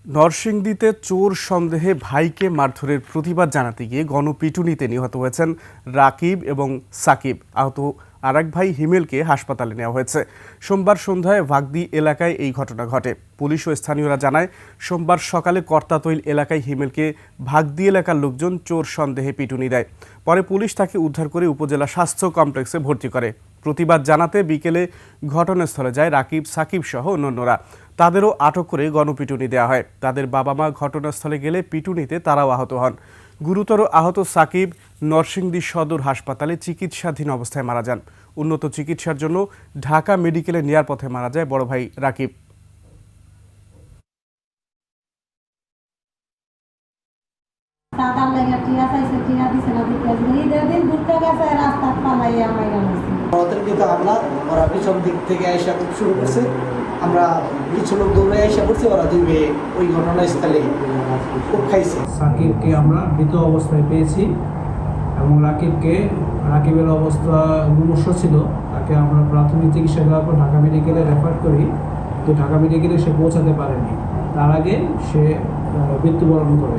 নরসিংদীতে চোর সন্দেহে ভাইকে মারধরের প্রতিবাদ জানাতে গিয়ে গণপিটুনিতে নিহত হয়েছেন রাকিব এবং সাকিব। আহত আরেক ভাই হিমেলকে হাসপাতালে নেওয়া হয়েছে। সোমবার সন্ধ্যায় ভাগদি এলাকায় এই ঘটনা ঘটে। পুলিশ ও স্থানীয়রা জানায়, সোমবার সকালে কর্তাতৈল এলাকায় হিমেলকে ভাগদি এলাকার লোকজন চোর সন্দেহে পিটুনি দেয়। পরে পুলিশ তাকে উদ্ধার করে উপজেলা স্বাস্থ্য কমপ্লেক্সে ভর্তি করে। প্রতিবাদ জানাতে বিকেলে ঘটনাস্থলে যায় রাকিব, সাকিব সহ অন্যান্যরা। তাদেরও আটক করে গণপিটুনি দেওয়া হয়। তাদের বাবা মা ঘটনাস্থলে গেলে পিটুনিতে তারাও আহত হন। গুরুতর আহত সাকিব নরসিংদী সদর হাসপাতালে চিকিৎসাধীন অবস্থায় মারা যান। উন্নত চিকিৎসার জন্য ঢাকা মেডিকেলে নেয়ার পথে মারা যায় বড় ভাই রাকিব। ওদেরকে তো আমরা ওরা পিছন দিক থেকে আইসা শুরু করছে, আমরা কিছু লোক দৌড়ে আইসা করছি, ওরা দুইবে ওই ঘটনাস্থলে খুব খাইছে। সাকিবকে আমরা মৃত অবস্থায় পেয়েছি এবং রাকিবের অবস্থা মুমূর্ষু ছিল। তাকে আমরা প্রাথমিক চিকিৎসা দেওয়ার পর ঢাকা মেডিকেলে রেফার করি, তো ঢাকা মেডিকেলে সে পৌঁছাতে পারেনি। তার আগে সে মৃত্যুবরণ করে।